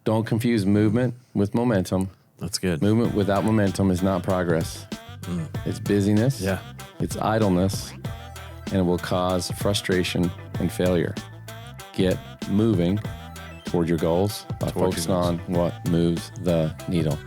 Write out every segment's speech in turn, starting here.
don't confuse movement with momentum. That's good. Movement without momentum is not progress. It's busyness. Yeah. It's idleness, and it will cause frustration and failure. Get moving toward your goals by focusing on what moves the needle.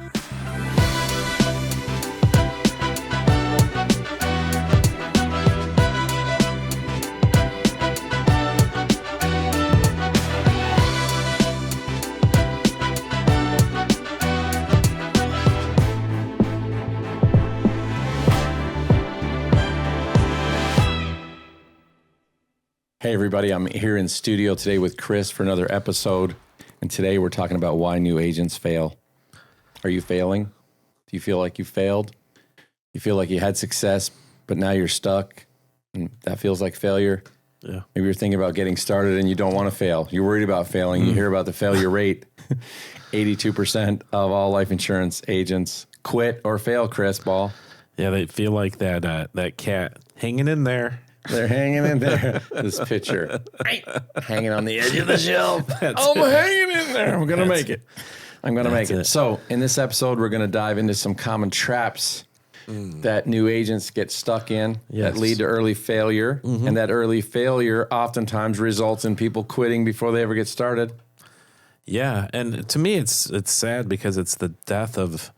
Hey everybody, I'm here in studio today with Chris for another episode, and today we're talking about why new agents fail. Are you failing? Do you feel like you failed? You feel like you had success, but now you're stuck, and that feels like failure? Yeah. Maybe you're thinking about getting started and you don't want to fail. You're worried about failing. You hear about the failure rate. 82% of all life insurance agents quit or fail, Chris Ball. Yeah, they feel like that cat hanging in there. They're hanging in there. This picture, hanging on the edge of the shelf. I'm hanging in there. I'm going to make it. I'm going to make it. So in this episode, we're going to dive into some common traps that new agents get stuck in that lead to early failure. And that early failure oftentimes results in people quitting before they ever get started. Yeah. And to me, it's sad because it's the death of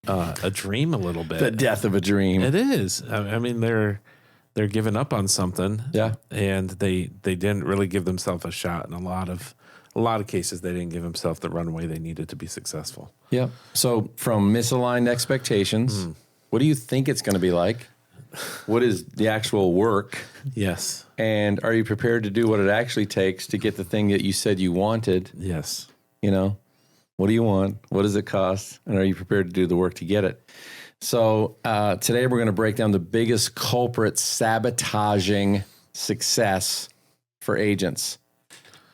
a dream a little bit. The death of a dream. It is. I mean, they're giving up on something. Yeah. And they didn't really give themselves a shot. In a lot of cases, they didn't give themselves the runway they needed to be successful. Yeah. So from misaligned expectations, what do you think it's going to be like? What is the actual work? Yes. And are you prepared to do what it actually takes to get the thing that you said you wanted? Yes. You know, what do you want? What does it cost? And are you prepared to do the work to get it? So today we're going to break down the biggest culprit sabotaging success for agents.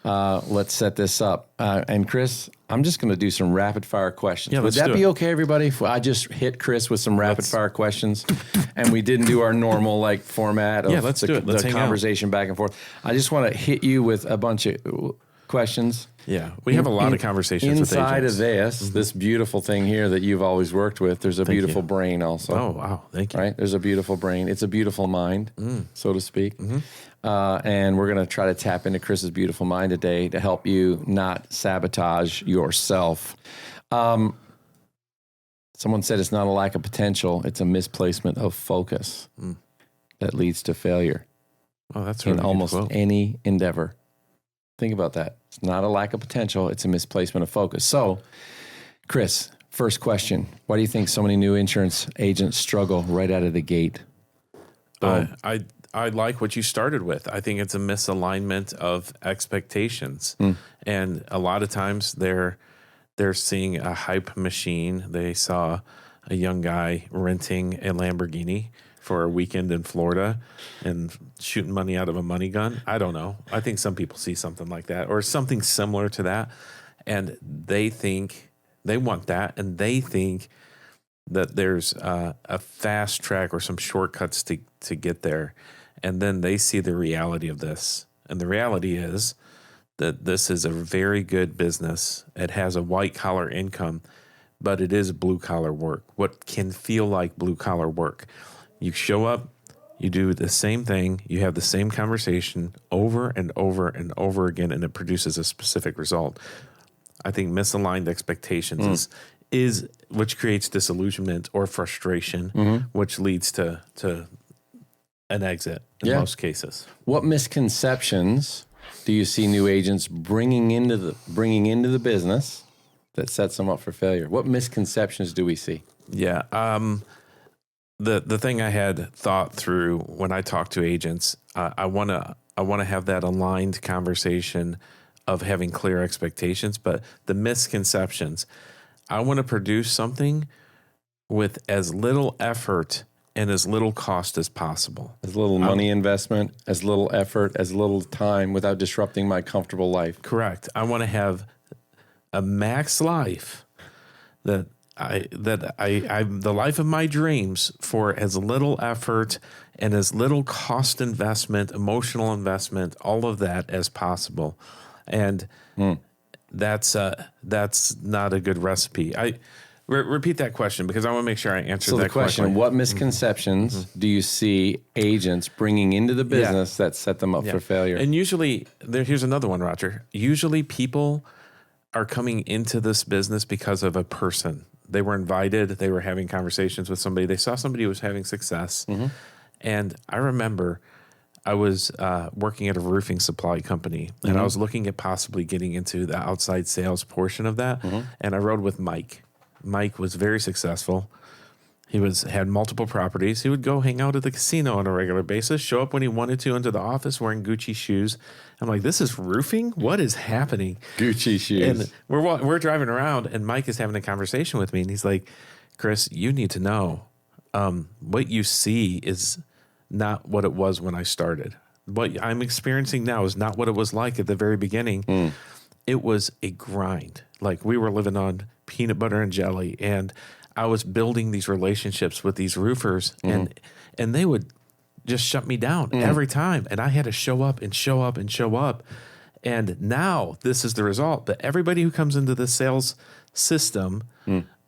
Let's set this up. And Chris, I'm just going to do some rapid fire questions. Yeah, Would that be okay, everybody, if I just hit Chris with some rapid fire questions and we didn't do our normal format of let's do it. Let's the conversation back and forth? I just want to hit you with a bunch of questions. Yeah, we have a lot of conversations with agents. Inside of this beautiful thing here that you've always worked with, there's a beautiful brain also. Oh, wow. Thank you. Right? There's a beautiful brain. It's a beautiful mind, so to speak. And we're going to try to tap into Chris's beautiful mind today to help you not sabotage yourself. Someone said it's not a lack of potential. It's a misplacement of focus that leads to failure. Oh, that's in almost any endeavor. Think about that. It's not a lack of potential. It's a misplacement of focus. So, Chris, first question. Why do you think so many new insurance agents struggle right out of the gate? I like what you started with. I think it's a misalignment of expectations. And a lot of times they're seeing a hype machine. They saw a young guy renting a Lamborghini for a weekend in Florida and shooting money out of a money gun. I don't know. I think some people see something like that or something similar to that. And they think they want that. And they think that there's a fast track or some shortcuts to get there. And then they see the reality of this. And the reality is that this is a very good business. It has a white collar income, but it is blue collar work. What can feel like blue collar work. You show up, you do the same thing, you have the same conversation over and over and over again, and it produces a specific result. I think misaligned expectations is which creates disillusionment or frustration, which leads to an exit in most cases. What misconceptions do you see new agents bringing into the business that sets them up for failure? What misconceptions do we see? Yeah. The thing I had thought through when I talk to agents, I want to have that aligned conversation of having clear expectations, but the misconceptions, I want to produce something with as little effort and as little cost as possible. As little money investment, as little effort, as little time without disrupting my comfortable life. Correct. I want to have a max life that the life of my dreams for as little effort and as little cost investment, emotional investment, all of that as possible. And that's not a good recipe. Repeat that question because I want to make sure I answer that question. So the question, what misconceptions do you see agents bringing into the business that set them up for failure? And usually, here's another one, Roger. Usually people are coming into this business because of a person. They were invited. They were having conversations with somebody. They saw somebody who was having success. And I remember I was working at a roofing supply company, and I was looking at possibly getting into the outside sales portion of that. And I rode with Mike. Mike was very successful. He had multiple properties. He would go hang out at the casino on a regular basis, show up when he wanted to into the office wearing Gucci shoes. I'm like, this is roofing? What is happening? Gucci shoes. And we're driving around, and Mike is having a conversation with me, and he's like, Chris, you need to know what you see is not what it was when I started. What I'm experiencing now is not what it was like at the very beginning. It was a grind. Like we were living on peanut butter and jelly, and I was building these relationships with these roofers, and they would just shut me down every time, and I had to show up and show up and show up. And now this is the result. But everybody who comes into the sales system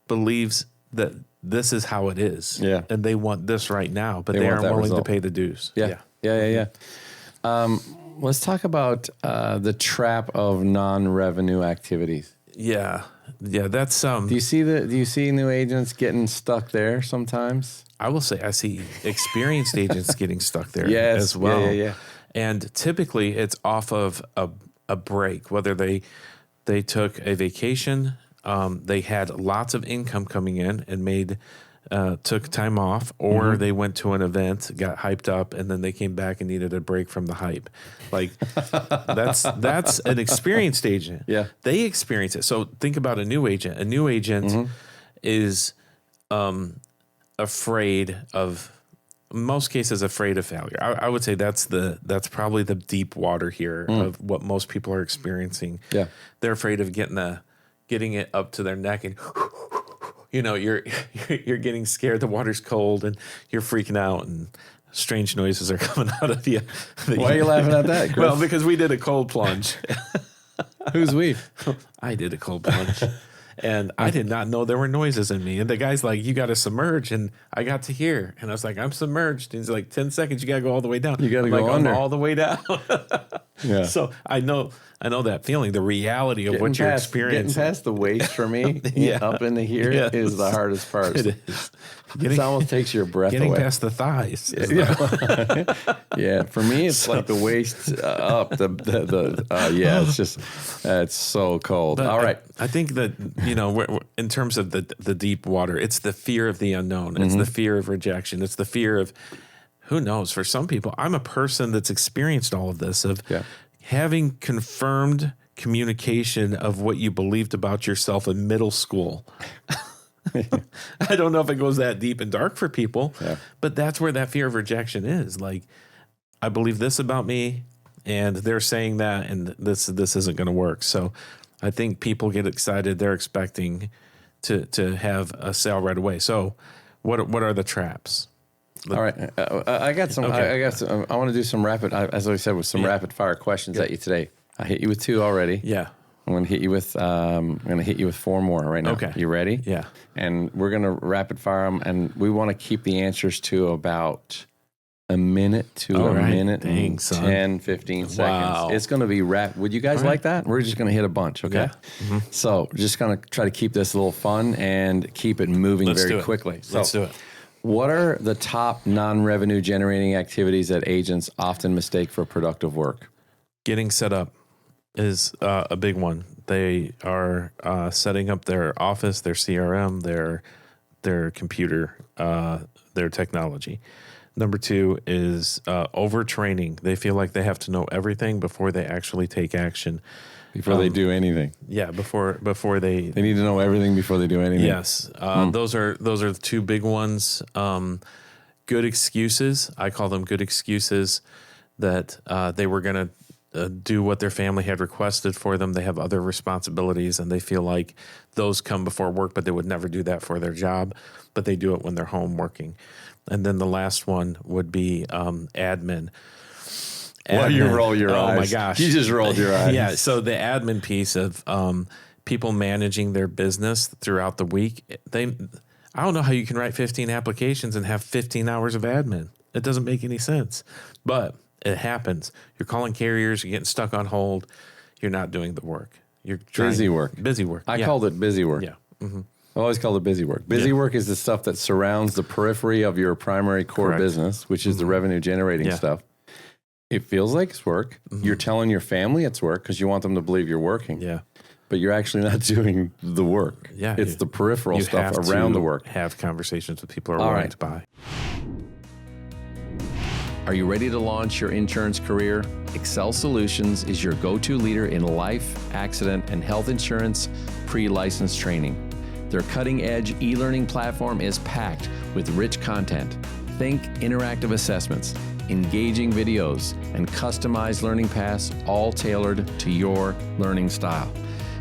believes that this is how it is, and they want this right now, but they aren't willing to pay the dues. Yeah. Let's talk about the trap of non-revenue activities. Yeah, that's Do you see new agents getting stuck there sometimes? I will say I see experienced agents getting stuck there as well. Yeah. And typically it's off of a break, whether they took a vacation, they had lots of income coming in and took time off, or they went to an event, got hyped up, and then they came back and needed a break from the hype. Like that's an experienced agent. Yeah. They experience it. So think about a new agent. A new agent is afraid of, most cases, afraid of failure. I would say that's probably the deep water here of what most people are experiencing. Yeah. They're afraid of getting it up to their neck and you're getting scared. The water's cold and you're freaking out and strange noises are coming out of you. Why are you laughing at that, Chris? Well, because we did a cold plunge. Who's we? I did a cold plunge. And I did not know there were noises in me. And the guy's like, you got to submerge. And I got to hear. And I was like, I'm submerged. And he's like, 10 seconds, you got to go all the way down. You got to go under. I'm all the way down. Yeah. So I know that feeling, the reality of what you're experiencing. Getting past the waist for me, up into here is the hardest part. It is. It almost takes your breath away. Getting past the thighs. Yeah. For me, it's like the waist up. It's just, it's so cold. But all right. I think that, we're, in terms of the deep water, it's the fear of the unknown. It's the fear of rejection. It's the fear of, who knows, for some people, I'm a person that's experienced all of this, of having confirmed communication of what you believed about yourself in middle school. I don't know if it goes that deep and dark for people, but that's where that fear of rejection is. Like, I believe this about me, and they're saying that, and this isn't going to work. So I think people get excited. They're expecting to have a sale right away. So what are the traps? All right. I got some. Okay. I want to do some rapid, as I said, with some rapid fire questions at you today. I hit you with 2 already. Yeah. I'm going to hit you with 4 more right now. Okay. You ready? Yeah. And we're going to rapid fire them, and we want to keep the answers to about a minute to a minute and 10, 15 seconds. Wow. It's going to be rapid. Would you guys like that? We're just going to hit a bunch, okay? Yeah. So just going to try to keep this a little fun and keep it moving very quickly. So, Let's do it. What are the top non-revenue generating activities that agents often mistake for productive work? Getting set up is a big one. They are setting up their office, their CRM, their computer, their technology. Number 2 is overtraining. They feel like they have to know everything before they actually take action. Before they do anything. Yeah, before they need to know everything before they do anything. Yes. Those are the 2 big ones. Good excuses. I call them good excuses that they were going to do what their family had requested for them. They have other responsibilities, and they feel like those come before work, but they would never do that for their job, but they do it when they're home working. And then the last one would be admin. Well, you roll your eyes. Oh my gosh. You just rolled your eyes. Yeah. So the admin piece of people managing their business throughout the week, I don't know how you can write 15 applications and have 15 hours of admin. It doesn't make any sense, but it happens. You're calling carriers, you're getting stuck on hold. You're not doing the work. You're trying Busy work. Busy work. I called it busy work. Yeah. Mm-hmm. I always called it busy work. Busy work is the stuff that surrounds the periphery of your primary core business, which is the revenue generating stuff. It feels like it's work. You're telling your family it's work because you want them to believe you're working. Yeah. But you're actually not doing the work. Yeah. It's the peripheral stuff around the work. Have conversations with people who are willing to buy. Are you ready to launch your insurance career? Excel Solutions is your go-to leader in life, accident, and health insurance pre-license training. Their cutting-edge e-learning platform is packed with rich content. Think interactive assessments, engaging videos, and customized learning paths, all tailored to your learning style.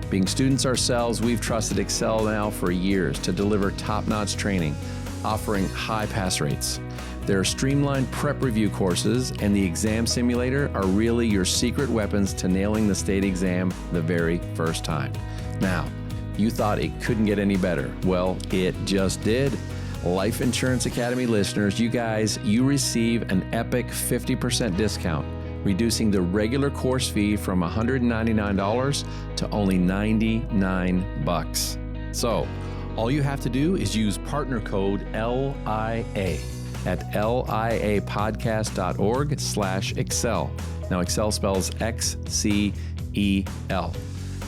Being students ourselves, we've trusted Excel now for years to deliver top-notch training, offering high pass rates. Their streamlined prep review courses and the exam simulator are really your secret weapons to nailing the state exam the very first time. Now, you thought it couldn't get any better. Well, it just did. Life Insurance Academy listeners, you receive an epic 50% discount, reducing the regular course fee from $199 to only $99. So, all you have to do is use partner code LIA at liapodcast.org/Excel. Now, Excel spells XCEL.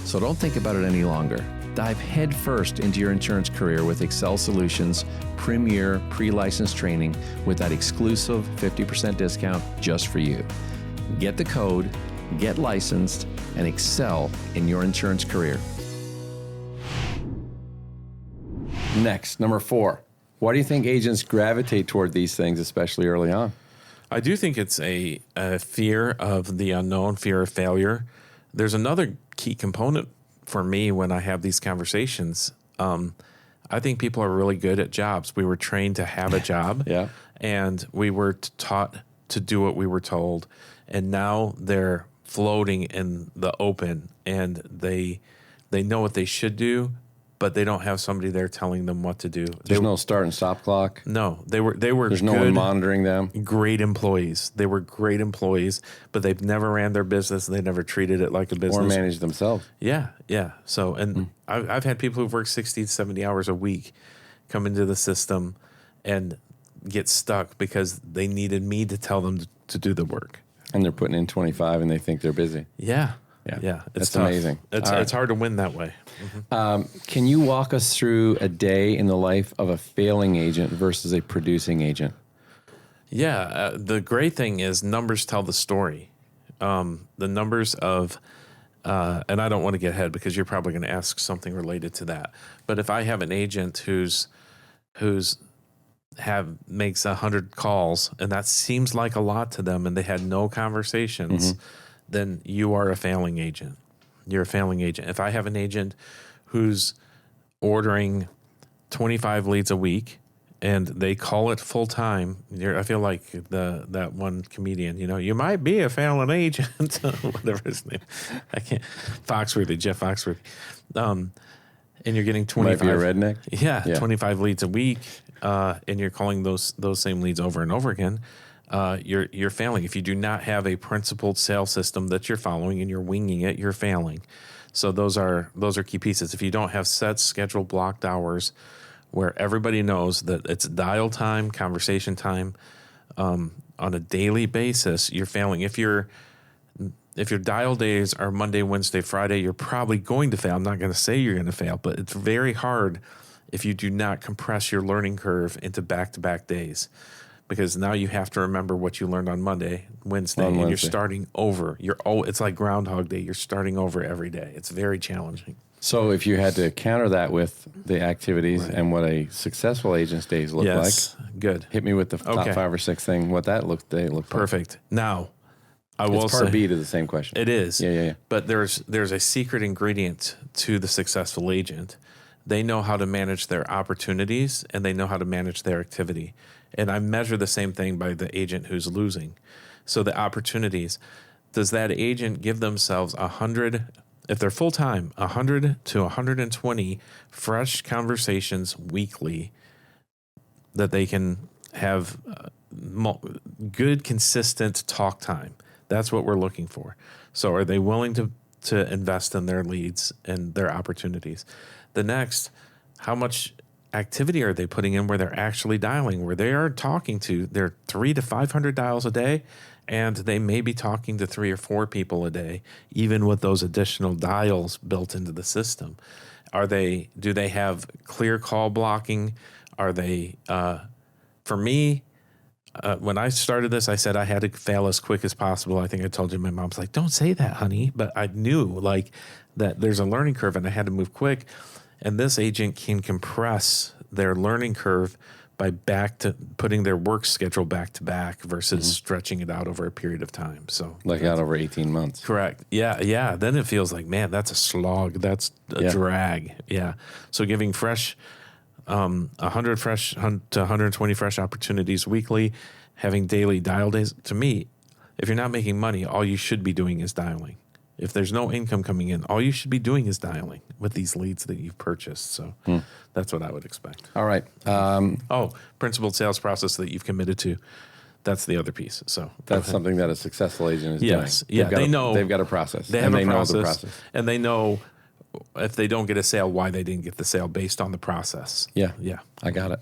So don't think about it any longer. Dive headfirst into your insurance career with Excel Solutions' premier pre-license training with that exclusive 50% discount just for you. Get the code, get licensed, and excel in your insurance career. Next, number 4. Why do you think agents gravitate toward these things, especially early on? I do think it's a fear of the unknown, fear of failure. There's another key component for me when I have these conversations. I think people are really good at jobs. We were trained to have a job, and we were taught to do what we were told. And now they're floating in the open, and they know what they should do, but they don't have somebody there telling them what to do. There's no start and stop clock. No, they were. There's no one monitoring them. Great employees. They were great employees, but they've never ran their business. They never treated it like a business. Or managed themselves. Yeah. So, and I've had people who've worked 60 to 70 hours a week come into the system and get stuck because they needed me to tell them to do the work. And they're putting in 25 and they think they're busy. Yeah. That's tough. Amazing. It's hard to win that way. Can you walk us through a day in the life of a failing agent versus a producing agent? Yeah. The great thing is numbers tell the story. The numbers of, and I don't want to get ahead because you're probably going to ask something related to that. But if I have an agent who's makes 100 calls and that seems like a lot to them and they had no conversations, then you are a failing agent. You're a failing agent. If I have an agent who's ordering 25 leads a week and they call it full time, I feel like that one comedian, you might be a failing agent, whatever his name. I can't. Jeff Foxworthy. And you're getting 25. Might be a redneck. Yeah. 25 leads a week, and you're calling those same leads over and over again. You're failing. If you do not have a principled sales system that you're following and you're winging it, you're failing. So those are key pieces. If you don't have set, scheduled, blocked hours where everybody knows that it's dial time, conversation time on a daily basis, you're failing. If your dial days are Monday, Wednesday, Friday, you're probably going to fail. I'm not going to say you're going to fail, but it's very hard if you do not compress your learning curve into back-to-back days. Because now you have to remember what you learned on Monday, Wednesday, and you're starting over. It's like Groundhog Day. You're starting over every day. It's very challenging. So if you had to counter that with the activities and what a successful agent's days look like, good. Hit me with the top 5 or 6 thing. What that look perfect. Now, it's part B to the same question. It is. Yeah. But there's a secret ingredient to the successful agent. They know how to manage their opportunities and they know how to manage their activity. And I measure the same thing by the agent who's losing. So the opportunities, does that agent give themselves 100, if they're full time, 100 to 120 fresh conversations weekly that they can have good, consistent talk time? That's what we're looking for. So are they willing to invest in their leads and their opportunities? The next, how much activity are they putting in where they're actually dialing, where they are talking to their 300 to 500 dials a day, and they may be talking to 3 or 4 people a day, even with those additional dials built into the system? Do they have clear call blocking? Are they, for me, when I started this, I said I had to fail as quick as possible. I think I told you, my mom's like, don't say that, honey. But I knew like that there's a learning curve and I had to move quick. And this agent can compress their learning curve by putting their work schedule back to back versus stretching it out over a period of time. So like out over 18 months. Correct. Yeah. Then it feels like, man, that's a slog. That's a drag. Yeah. So giving 100 fresh to 120 fresh opportunities weekly, having daily dial days. To me, if you're not making money, all you should be doing is dialing. If there's no income coming in, all you should be doing is dialing with these leads that you've purchased. So that's what I would expect. All right. Principled sales process that you've committed to. That's the other piece. So that's something that a successful agent is doing. Yeah. They know they've got a process. They know the process. And they know if they don't get a sale, why they didn't get the sale based on the process. Yeah. I got it.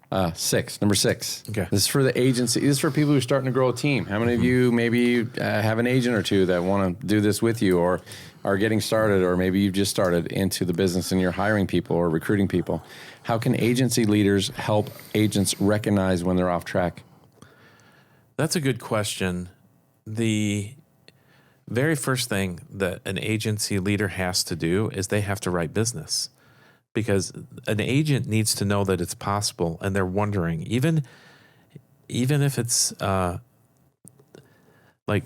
Number 6. Okay. This is for the agency. This is for people who are starting to grow a team. How many of you maybe have an agent or two that want to do this with you, or are getting started, or maybe you've just started into the business and you're hiring people or recruiting people? How can agency leaders help agents recognize when they're off track? That's a good question. The very first thing that an agency leader has to do is they have to write business. Because an agent needs to know that it's possible, and they're wondering, even if it's like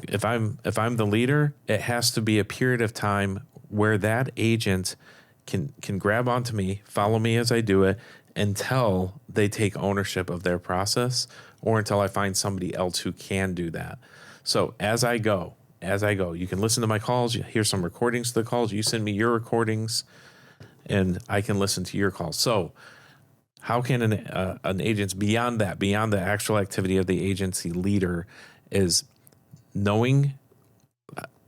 if I'm the leader, it has to be a period of time where that agent can grab onto me, follow me as I do it, until they take ownership of their process, or until I find somebody else who can do that. So as I go, you can listen to my calls, you hear some recordings of the calls, you send me your recordings, and I can listen to your calls. So how can an agent, beyond the actual activity of the agency leader, is knowing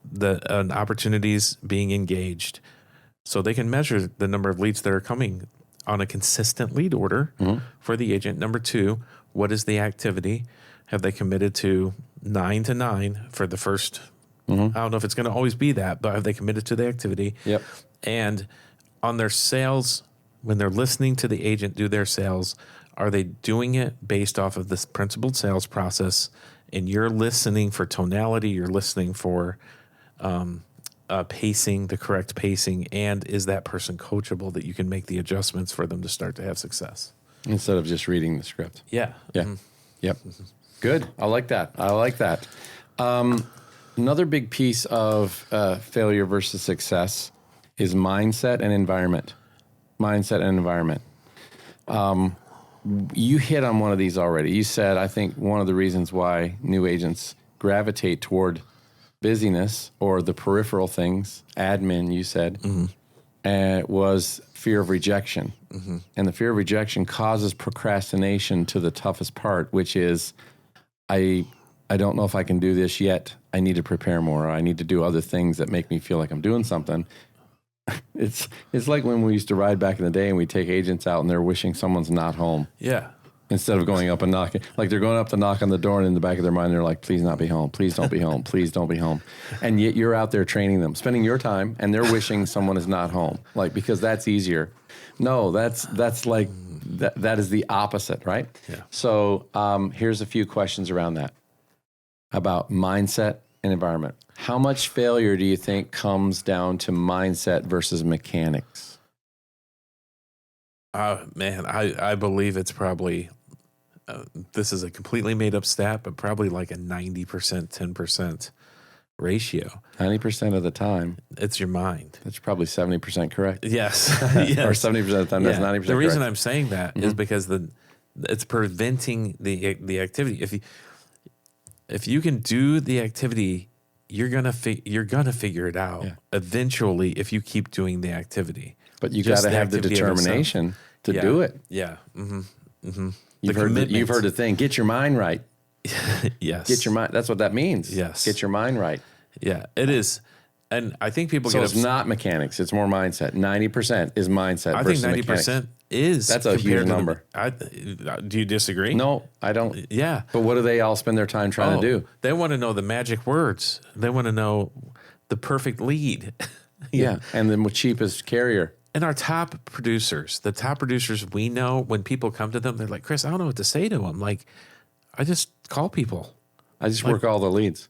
the opportunities being engaged, so they can measure the number of leads that are coming on a consistent lead order for the agent. Number 2, what is the activity? Have they committed to 9 to 9 for the first, I don't know if it's going to always be that, but have they committed to the activity? Yep. And on their sales, when they're listening to the agent do their sales, are they doing it based off of this principled sales process? And you're listening for tonality, you're listening for pacing, the correct pacing, and is that person coachable that you can make the adjustments for them to start to have success? Instead of just reading the script. Yeah. Yep. Good. I like that. Another big piece of failure versus success is mindset and environment. You hit on one of these already. You said, I think one of the reasons why new agents gravitate toward busyness or the peripheral things, admin, you said, was fear of rejection. And the fear of rejection causes procrastination to the toughest part, which is, I don't know if I can do this yet. I need to prepare more. Or I need to do other things that make me feel like I'm doing something. It's like when we used to ride back in the day and we take agents out and they're wishing someone's not home. Yeah. Instead of going up and knocking, like they're going up to knock on the door, and in the back of their mind, they're like, please not be home. Please don't be home. Please don't be home. And yet you're out there training them, spending your time, and they're wishing someone is not home. Like, because that's easier. No, that's like, that is the opposite, right? Yeah. So here's a few questions around that about mindset and environment. How much failure do you think comes down to mindset versus mechanics? Man, I believe it's probably, this is a completely made up stat, but probably like a 90%, 10% ratio. 90% of the time. It's your mind. That's probably 70% correct. Yes. Or 70% of the time, that's 90% correct. The reason I'm saying that is because it's preventing the activity. if you can do the activity, you're gonna figure it out eventually if you keep doing the activity. But you got to have the determination to do it. Yeah. You've heard the thing, get your mind right. Yes. Get your mind. That's what that means. Yes. Get your mind right. Yeah, it is. And I think people it's not mechanics. It's more mindset. 90% is mindset. I think 90% is. That's a huge number. Do you disagree? No, I don't. Yeah. But what do they all spend their time trying to do? They want to know the magic words. They want to know the perfect lead. Yeah. And the cheapest carrier. And our top producers, the top producers we know, when people come to them, they're like, Chris, I don't know what to say to them. Like, I just call people. I just work all the leads.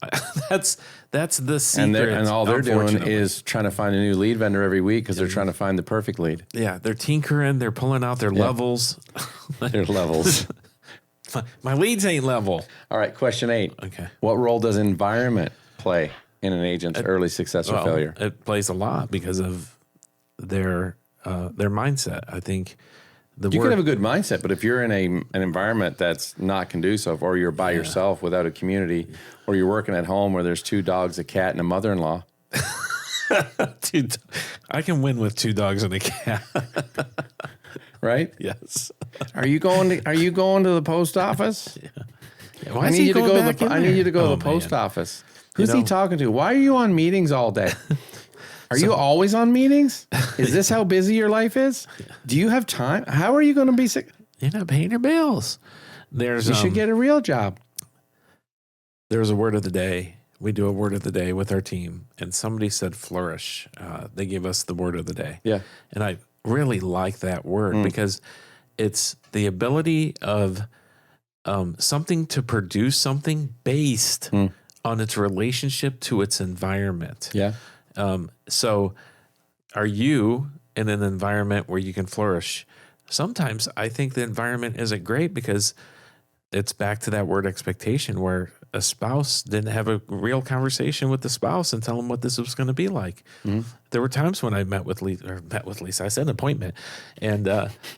That's the secret. And all they're doing is trying to find a new lead vendor every week because they're trying to find the perfect lead. Yeah, they're tinkering. They're pulling out their levels. Their levels. My leads ain't level. All right, question 8. Okay. What role does environment play in an agent's early success or failure? It plays a lot because of their mindset. I think you can have a good mindset, but if you're in an environment that's not conducive, or you're by yourself without a community, or you're working at home where there's 2 dogs, a cat, and a mother-in-law. Dude, I can win with 2 dogs and a cat. Right? Yes. Are you going to the post office? Yeah. I need you to go to the post office. Who's he talking to? Why are you on meetings all day? Are you always on meetings? Is this how busy your life is? Do you have time? How are you going to be sick? You're not paying your bills. You should get a real job. There's a word of the day. We do a word of the day with our team, and somebody said flourish. They gave us the word of the day. Yeah. And I really like that word because it's the ability of something to produce something based on its relationship to its environment. Yeah. So are you in an environment where you can flourish? Sometimes I think the environment isn't great because it's back to that word expectation, where a spouse didn't have a real conversation with the spouse and tell them what this was going to be like. There were times when I met with Lisa, I said an appointment, and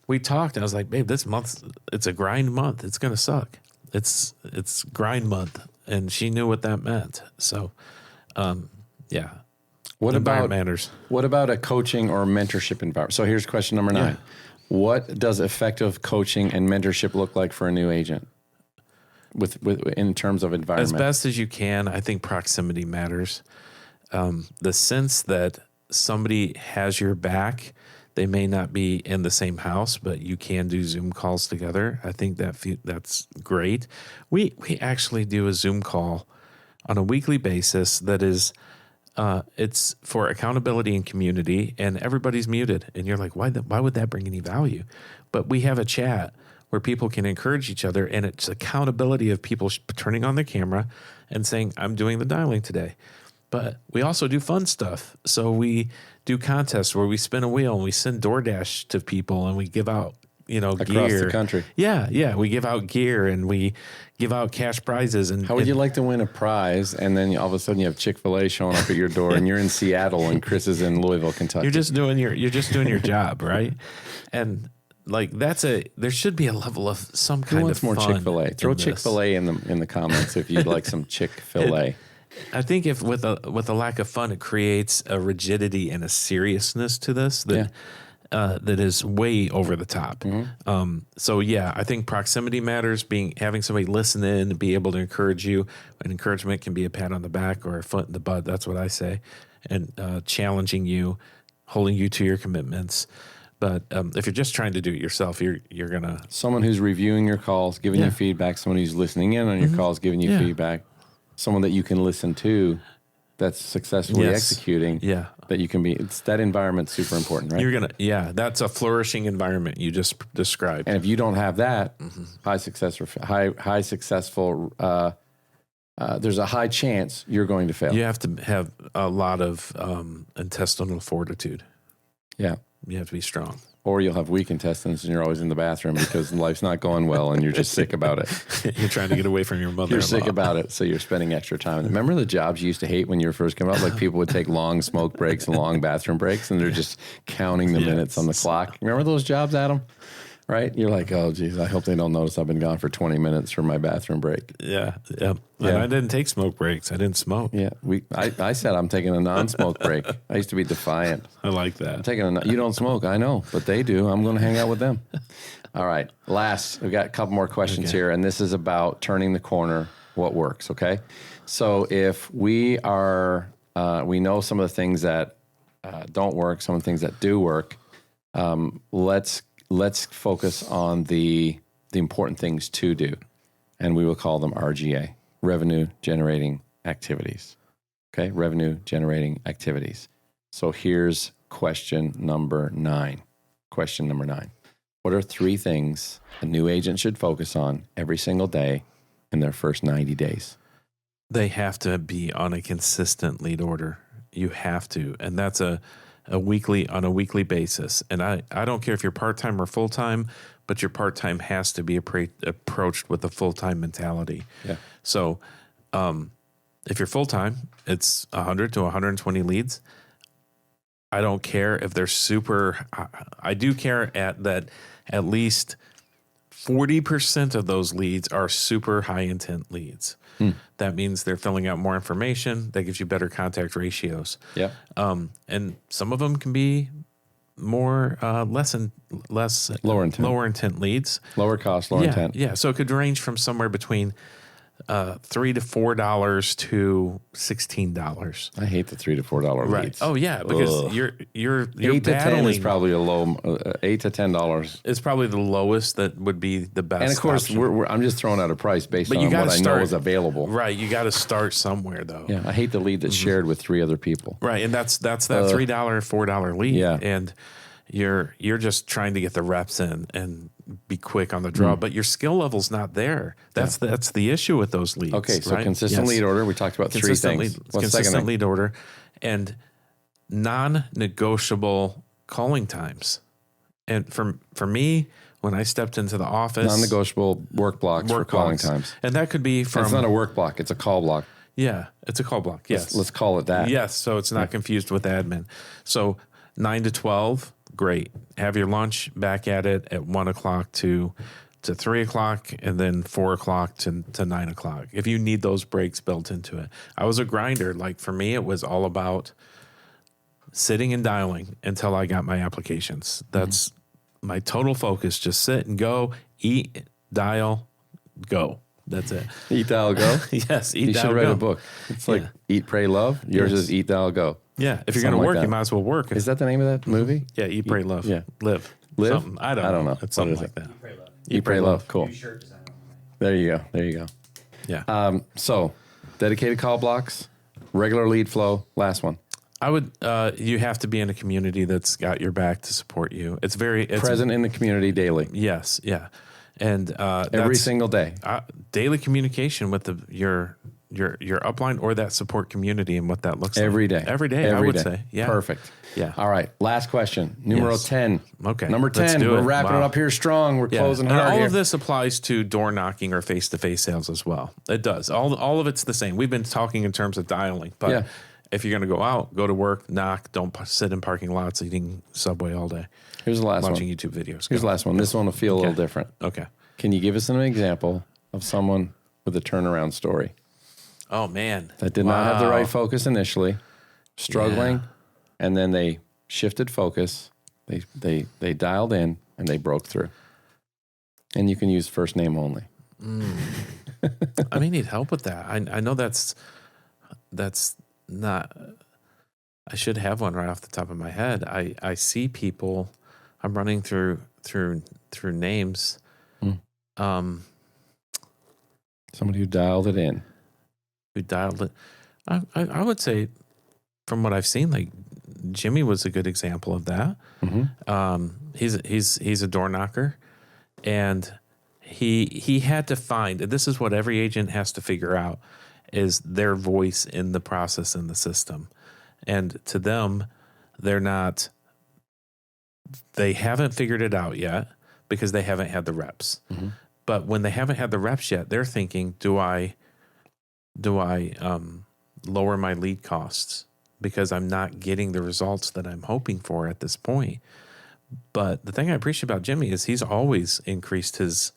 we talked. I was like, babe, this month, it's a grind month. It's going to suck. It's grind month. And she knew what that meant. So, yeah. What about matters? What about a coaching or mentorship environment? So here's question number 9. Yeah. What does effective coaching and mentorship look like for a new agent with in terms of environment? As best as you can. I think proximity matters. The sense that somebody has your back. They may not be in the same house, but you can do Zoom calls together. I think that's great. We actually do a Zoom call on a weekly basis that is it's for accountability and community, and everybody's muted. And you're like, why would that bring any value? But we have a chat where people can encourage each other, and it's accountability of people turning on their camera and saying, I'm doing the dialing today. But we also do fun stuff. So we do contests where we spin a wheel and we send DoorDash to people and we give out, across gear. the country. Yeah. We give out gear and we give out cash prizes. And how would you like to win a prize and then all of a sudden you have Chick-fil-A showing up at your door and you're in Seattle and Chris is in Louisville, Kentucky? You're just doing your job, right? And like there should be a level of some kind of fun. Who wants more Chick-fil-A? Throw Chick-fil-A in the comments if you'd like some Chick-fil-A. I think if with a lack of fun, it creates a rigidity and a seriousness to this that is way over the top. Mm-hmm. So yeah, I think proximity matters. Having somebody listen in and be able to encourage you. And encouragement can be a pat on the back or a foot in the butt. That's what I say. And challenging you, holding you to your commitments. But if you're just trying to do it yourself, you're gonna someone who's reviewing your calls, giving you feedback. Someone who's listening in on your calls, giving you feedback. Someone that you can listen to that's successfully executing. Yeah. That you can be, that environment's super important, right? That's a flourishing environment you just described. And if you don't have that, there's a high chance you're going to fail. You have to have a lot of intestinal fortitude. Yeah. You have to be strong. Or you'll have weak intestines and you're always in the bathroom because life's not going well and you're just sick about it. You're trying to get away from your mother. You're sick about it, so you're spending extra time. Remember the jobs you used to hate when you were first coming out? Like people would take long smoke breaks and long bathroom breaks and they're just counting the minutes on the clock. Remember those jobs, Adam? right? You're like, oh, geez, I hope they don't notice I've been gone for 20 minutes for my bathroom break. Yeah. And I didn't take smoke breaks. I didn't smoke. Yeah. I said I'm taking a non-smoke break. I used to be defiant. I like that. I'm taking you don't smoke. I know, but they do. I'm going to hang out with them. All right. Last, we've got a couple more questions here, and this is about turning the corner, what works, okay? So if we are, we know some of the things that don't work, some of the things that do work, let's focus on the important things to do, and we will call them RGA, revenue generating activities. Okay, revenue generating activities. So here's question number 9. Question number 9. What are 3 things a new agent should focus on every single day in their first 90 days? They have to be on a consistent lead order. You have to, and that's on a weekly basis. And I don't care if you're part-time or full-time, but your part-time has to be approached with a full-time mentality. Yeah. So if you're full-time, it's 100 to 120 leads. I don't care if they're super, I do care at least 40% of those leads are super high intent leads. That means they're filling out more information. That gives you better contact ratios. Yeah. And some of them can be more less lower intent leads, lower cost, lower intent. Yeah. So it could range from somewhere between $3 to $4 to $16. I hate the $3 to $4 Right. leads. Oh yeah, because you're 8 to 10 is probably a low. $8 to $10 is probably the lowest that would be the best. And of course, I'm just throwing out a price based on what I know is available. Right. You got to start somewhere though. Yeah. I hate the lead that's shared with 3 other people. Right, and that's that $3, $4 lead. Yeah. And you're just trying to get the reps in and be quick on the draw, but your skill level's not there. That's the issue with those leads. Okay, so right? consistent lead order. We talked about 3 things. Consistent lead order and non-negotiable calling times. And for me, when I stepped into the office, non-negotiable work blocks for calling times, and that could be from. It's not a work block; it's a call block. Yeah, it's a call block. Yes, let's call it that. Yes, so it's not confused with admin. So 9 to 12. Great. Have your lunch, back at it at 1 o'clock to 3 o'clock, and then 4 o'clock to 9 o'clock. If you need those breaks built into it. I was a grinder. Like for me, it was all about sitting and dialing until I got my applications. That's my total focus. Just sit and go, eat, dial, go. That's it. Eat, dial, go? Yes, eat, you dial, should write go. a book. It's like Eat, Pray, Love. Yours is Eat, Dial, Go. Yeah, if you're going to work, you might as well work. Is that the name of that movie? Yeah, Eat, Pray, Love. Yeah. Live. Live? I don't know. It's something like that. Eat, Pray, Love. Cool. There you go. Yeah. So, dedicated call blocks, regular lead flow, last one. I would, you have to be in a community that's got your back to support you. It's present in the community daily. Yes. Yeah. And every single day. Daily communication with your upline or that support community and what that looks every like. Day. Every day, I would say. Yeah. Perfect. Yeah. All right. Last question. Numero 10. Okay. Number 10. We're wrapping it up here strong. We're closing hard. And all here. of this applies to door knocking or face-to-face sales as well. It does. All of it's the same. We've been talking in terms of dialing, but if you're going to go out, go to work, knock, don't sit in parking lots eating Subway all day. Here's the last one. Watching YouTube videos. Here's the last one. This one will feel a little different. Okay. Can you give us an example of someone with a turnaround story? Oh, man. That did not have the right focus initially, struggling, and then they shifted focus, they dialed in, and they broke through. And you can use first name only. I may need help with that. I know that's not... I should have one right off the top of my head. I see people... I'm running through names. Somebody who dialed it in. I would say, from what I've seen, like Jimmy was a good example of that. He's a door knocker, and he had to find. This is what every agent has to figure out: is their voice in the process in the system, and to them, they haven't figured it out yet because they haven't had the reps. But when they haven't had the reps yet, they're thinking, do I lower my lead costs because I'm not getting the results that I'm hoping for at this point? But the thing I appreciate about Jimmy is he's always increased his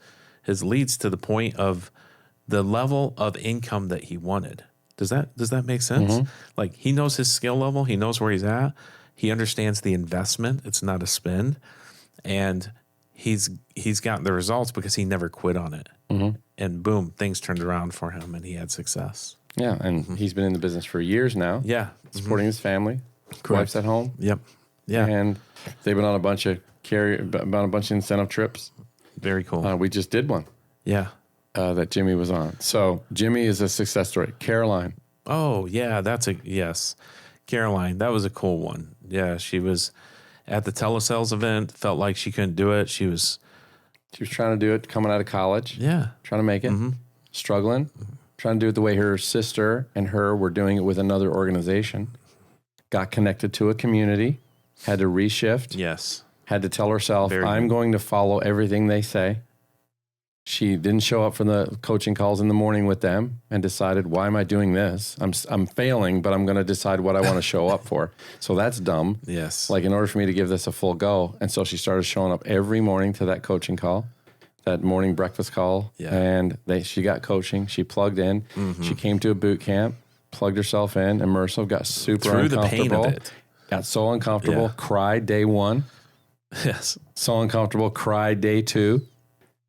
leads to the point of the level of income that he wanted. Does that make sense? Mm-hmm. Like, he knows his skill level. He knows where he's at. He understands the investment. It's not a spend. And he's gotten the results because he never quit on it. Mm-hmm. And boom, things turned around for him and he had success. Yeah, and he's been in the business for years now. Yeah. Supporting his family. Correct. Wife's at home. Yep. Yeah. And they've been on a bunch of incentive trips. Very cool. We just did one. Yeah. That Jimmy was on. So Jimmy is a success story. Caroline. Oh, yeah, yes. Caroline, that was a cool one. Yeah, she was at the Telesales event, felt like she couldn't do it. She was trying to do it coming out of college. Yeah. Trying to make it. Mm-hmm. Struggling. Trying to do it the way her sister and her were doing it with another organization. Got connected to a community. Had to reshift. Yes. Had to tell herself, Very I'm good. going to follow everything they say. She didn't show up for the coaching calls in the morning with them and decided, why am I doing this? I'm failing, but I'm going to decide what I want to show up for. So that's dumb. Yes. Like, in order for me to give this a full go. And so she started showing up every morning to that coaching call, that morning breakfast call. Yeah. And she got coaching. She plugged in. Mm-hmm. She came to a boot camp, plugged herself in, immersive, got super Through uncomfortable. the pain of it. Got so uncomfortable, Yeah. cried day one. Yes. So uncomfortable, cried day two.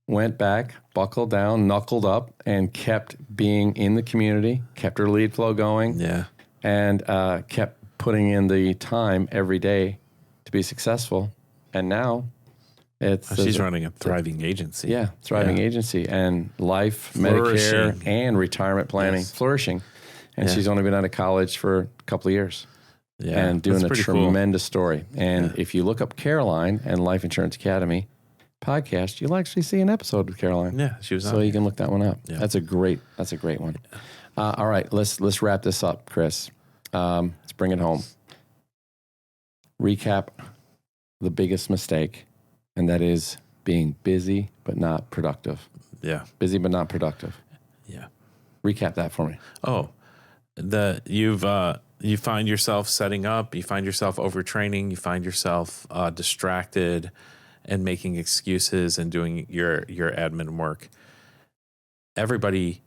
Went back, buckled down, knuckled up, and kept being in the community, kept her lead flow going, Yeah. and kept putting in the time every day to be successful. And now she's running a thriving agency. Yeah, thriving agency and life, Flourishing. Medicare, and retirement planning, flourishing. And she's only been out of college for a couple of years. Yeah. And doing That's a pretty tremendous story. And if you look up Caroline and Life Insurance Academy podcast, you'll actually see an episode with Caroline. Cool. Yeah, she was on. So you can look that one up. Yeah. That's a great one. All right, let's wrap this up, Chris. Let's bring it home. Recap the biggest mistake, and that is being busy but not productive. Yeah. Busy but not productive. Yeah. Recap that for me. Oh, you find yourself setting up, you find yourself overtraining, you find yourself distracted and making excuses and doing your admin work. Everybody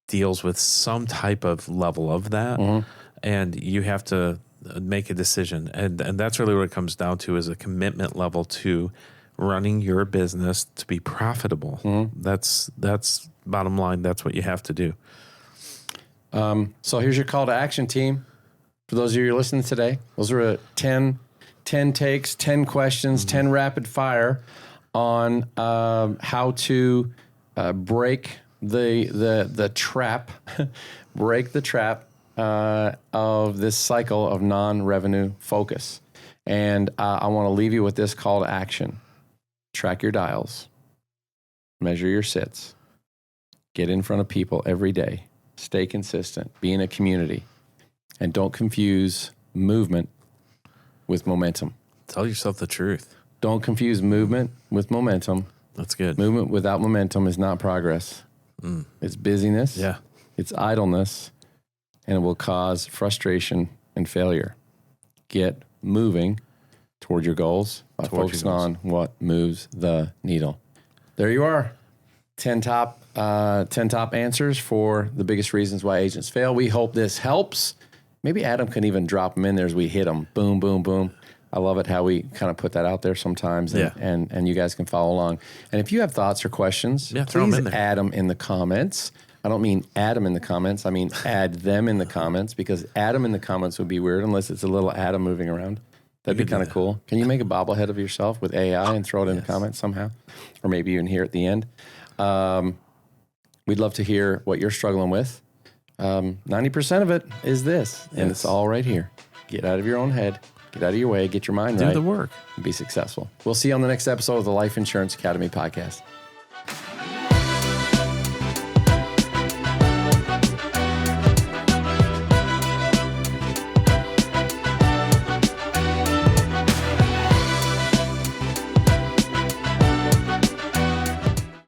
deals with some type of level of that, and you have to make a decision. And that's really what it comes down to, is a commitment level to running your business to be profitable. That's bottom line. That's what you have to do. So here's your call to action, team. For those of you who are listening today, those are 10 takes, 10 questions, 10 rapid fire on how to break the trap, break the trap of this cycle of non-revenue focus. And I want to leave you with this call to action. Track your dials, measure your sits, get in front of people every day, stay consistent, be in a community, and don't confuse movement with momentum. Tell yourself the truth. Don't confuse movement with momentum. That's good. Movement without momentum is not progress. It's busyness. Yeah. It's idleness, and it will cause frustration and failure. Get moving toward your goals by focusing on what moves the needle. There you are. 10 top answers for the biggest reasons why agents fail. We hope this helps. Maybe Adam can even drop them in there as we hit them. Boom, boom, boom. I love it how we kind of put that out there sometimes, and you guys can follow along. And if you have thoughts or questions, please add them in the comments. I don't mean add them in the comments. I mean add them in the comments, because add them in the comments would be weird unless it's a little Adam moving around. That'd be kind of cool. Can you make a bobblehead of yourself with AI and throw it in the comments somehow? Or maybe even here at the end. We'd love to hear what you're struggling with. 90% of it is this, and it's all right here. Get out of your own head. Get out of your way. Get your mind right. Do the work. And be successful. We'll see you on the next episode of the Life Insurance Academy podcast.